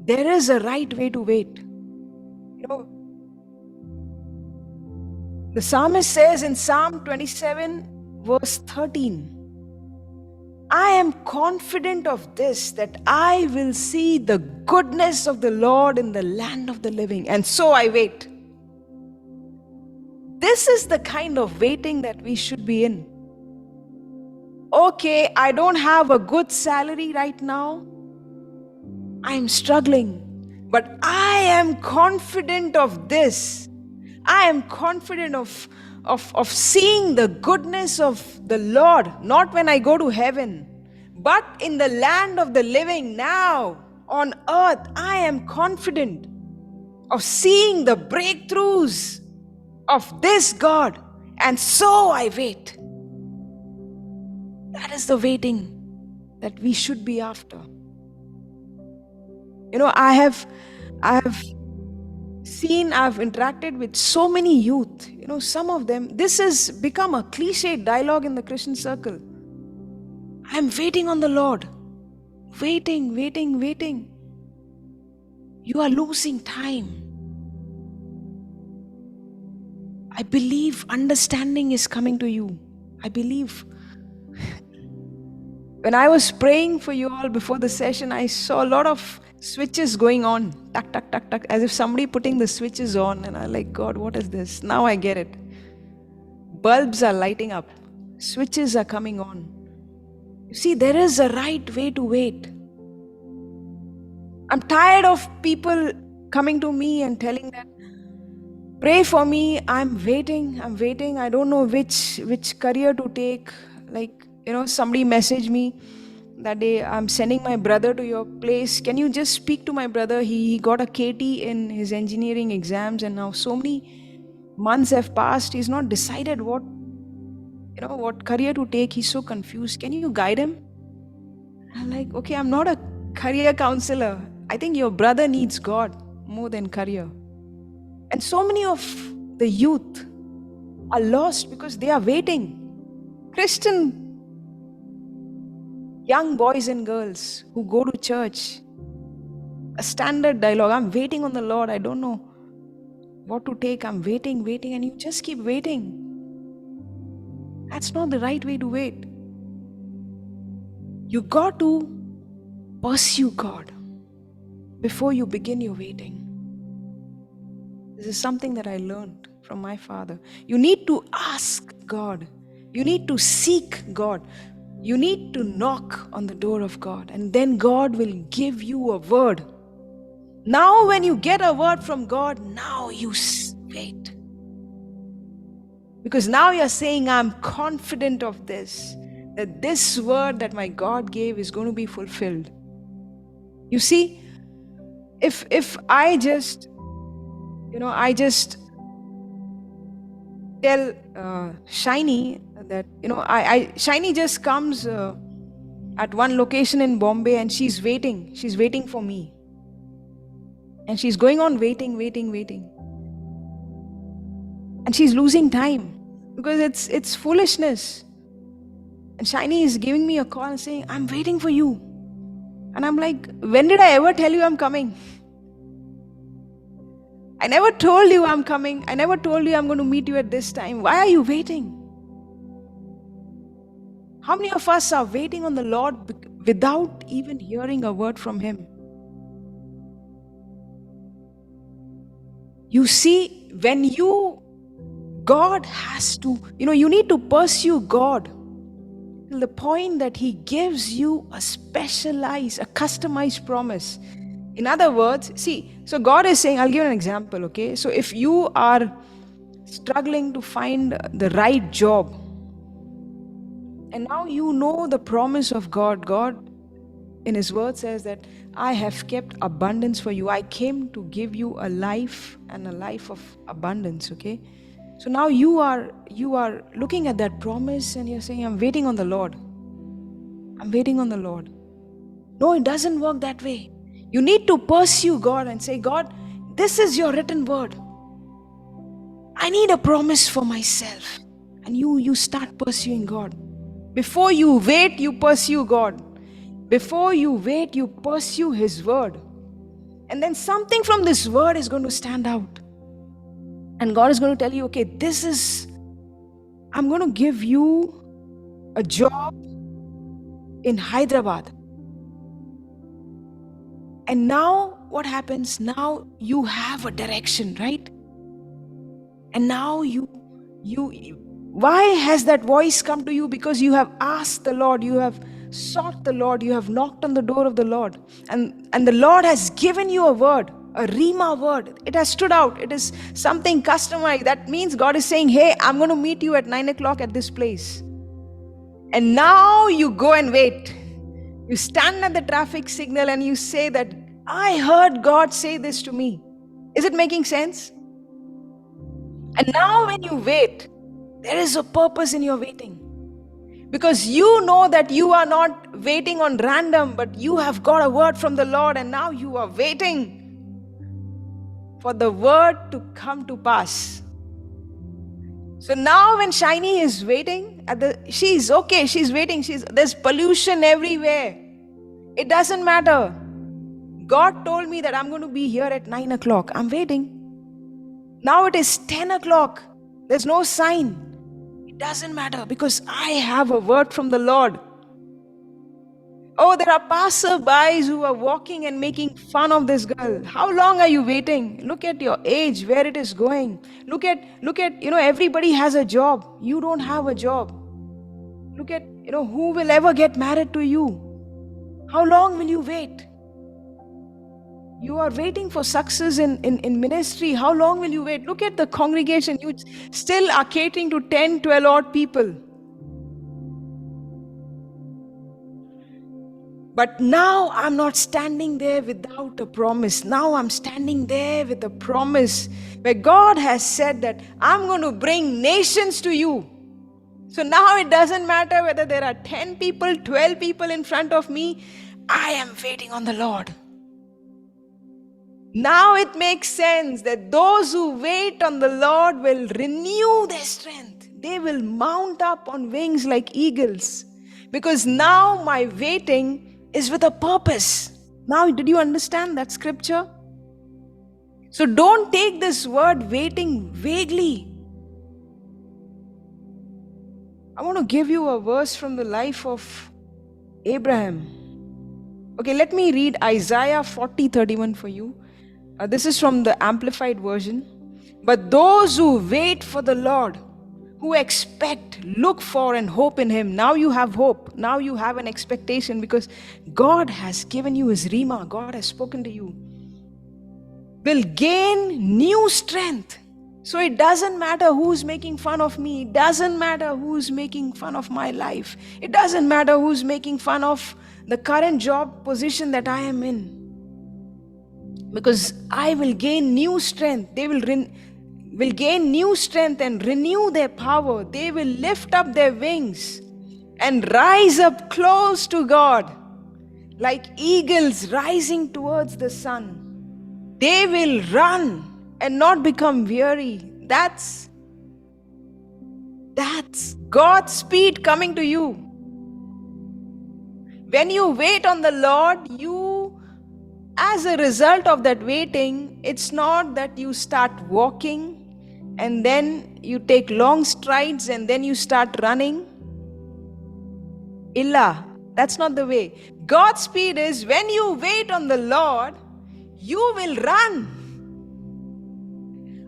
there is a right way to wait. You know, the psalmist says in Psalm 27, verse 13, I am confident of this, that I will see the goodness of the Lord in the land of the living, and so I wait. This is the kind of waiting that we should be in. Okay, I don't have a good salary right now. I'm struggling. But I am confident of this. I am confident of seeing the goodness of the Lord, not when I go to heaven, but in the land of the living now, on earth. I am confident of seeing the breakthroughs of this God, and so I wait. That is the waiting that we should be after. You know, I have seen, I've interacted with so many youth. You know, some of them, this has become a cliche dialogue in the Christian circle. I'm waiting on the Lord. Waiting, waiting, waiting. You are losing time. I believe understanding is coming to you. I believe. When I was praying for you all before the session, I saw a lot of switches going on. Tuck, tuck, tuck, tuck. As if somebody putting the switches on. And I'm like, God, what is this? Now I get it. Bulbs are lighting up. Switches are coming on. You see, there is a right way to wait. I'm tired of people coming to me and telling that, pray for me, I'm waiting. I don't know which career to take. Like, you know, somebody messaged me that day, I'm sending my brother to your place. Can you just speak to my brother? He got a KT in his engineering exams, and now so many months have passed. He's not decided what career to take. He's so confused. Can you guide him? I'm like, okay, I'm not a career counselor. I think your brother needs God more than career. And so many of the youth are lost because they are waiting. Christian young boys and girls who go to church, a standard dialogue, I'm waiting on the Lord, I don't know what to take, I'm waiting, and you just keep waiting. That's not the right way to wait. You got to pursue God before you begin your waiting. This is something that I learned from my father. You need to ask God. You need to seek God. You need to knock on the door of God, and then God will give you a word. Now when you get a word from God, now you wait. Because now you're saying, I'm confident of this, that this word that my God gave is going to be fulfilled. You see, if I just tell Shiny that, Shiny just comes at one location in Bombay, and she's waiting for me. And she's going on waiting. And she's losing time because it's foolishness. And Shiny is giving me a call and saying, I'm waiting for you. And I'm like, when did I ever tell you I'm coming? I never told you I'm coming. I never told you I'm going to meet you at this time. Why are you waiting? How many of us are waiting on the Lord without even hearing a word from Him? You see, when God has to, you need to pursue God till the point that He gives you a specialized, a customized promise. In other words, so God is saying, I'll give an example, okay? So if you are struggling to find the right job, and now you know the promise of God. God in His word says that I have kept abundance for you. I came to give you a life, and a life of abundance, okay? So now you are looking at that promise and you're saying, I'm waiting on the Lord. I'm waiting on the Lord. No, it doesn't work that way. You need to pursue God and say, God, this is your written word. I need a promise for myself. And you start pursuing God. Before you wait, you pursue God. Before you wait, you pursue His word. And then something from this word is going to stand out. And God is going to tell you, okay, I'm going to give you a job in Hyderabad. And now what happens? Now you have a direction, right? And now why has that voice come to you? Because you have asked the Lord, you have sought the Lord, you have knocked on the door of the Lord. And the Lord has given you a word, a Rima word. It has stood out. It is something customized. That means God is saying, hey, I'm going to meet you at 9 o'clock at this place. And now you go and wait. You stand at the traffic signal and you say that, I heard God say this to me. Is it making sense? And now when you wait, there is a purpose in your waiting. Because you know that you are not waiting on random, but you have got a word from the Lord, and now you are waiting for the word to come to pass. So now when Shiny is waiting, she's okay, she's waiting, there's pollution everywhere. It doesn't matter. God told me that I'm going to be here at 9 o'clock. I'm waiting. Now it is 10 o'clock. There's no sign. It doesn't matter because I have a word from the Lord. Oh, there are passerbys who are walking and making fun of this girl. How long are you waiting? Look at your age, where it is going. Look at, everybody has a job. You don't have a job. Look at, who will ever get married to you? How long will you wait? You are waiting for success in ministry. How long will you wait? Look at the congregation. You still are catering to 10, 12 odd people. But now I'm not standing there without a promise. Now I'm standing there with a promise where God has said that I'm going to bring nations to you. So now it doesn't matter whether there are 10 people, 12 people in front of me. I am waiting on the Lord. Now it makes sense that those who wait on the Lord will renew their strength. They will mount up on wings like eagles. Because now my waiting is with a purpose. Now, did you understand that scripture? So don't take this word waiting vaguely. I want to give you a verse from the life of Abraham. Okay, let me read Isaiah 40:31 for you. This is from the Amplified Version. But those who wait for the Lord, who expect, look for and hope in Him. Now you have hope. Now you have an expectation because God has given you His Rima. God has spoken to you. Will gain new strength. So it doesn't matter who's making fun of me. It doesn't matter who's making fun of my life. It doesn't matter who's making fun of the current job position that I am in. Because I will gain new strength. They will gain new strength and renew their power. They will lift up their wings and rise up close to God like eagles rising towards the sun. They will run and not become weary. That's God's speed coming to you. When you wait on the Lord, as a result of that waiting, it's not that you start walking and then you take long strides and then you start running. Illa, that's not the way. God's speed is when you wait on the Lord, you will run.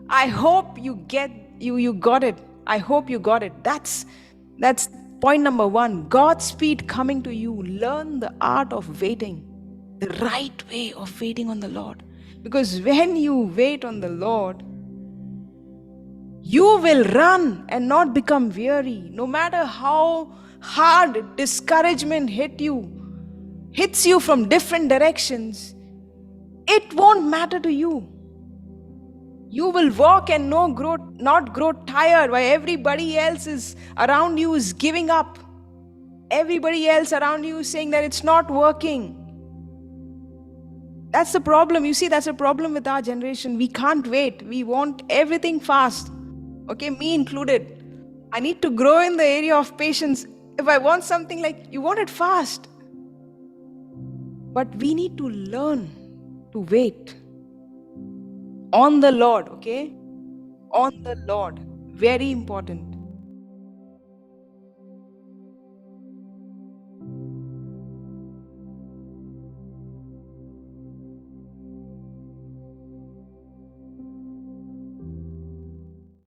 I hope you got it. I hope you got it. That's point number 1. God's speed coming to you. Learn the art of waiting. The right way of waiting on the Lord. Because when you wait on the Lord, you will run and not become weary. No matter how hard discouragement hits you from different directions, it won't matter to you. You will walk and not grow tired while everybody else is around you is giving up. Everybody else around you is saying that it's not working. That's the problem. You see, that's a problem with our generation. We can't wait. We want everything fast. Okay, me included. I need to grow in the area of patience. If I want something you want it fast. But we need to learn to wait. On the Lord, okay? On the Lord. Very important.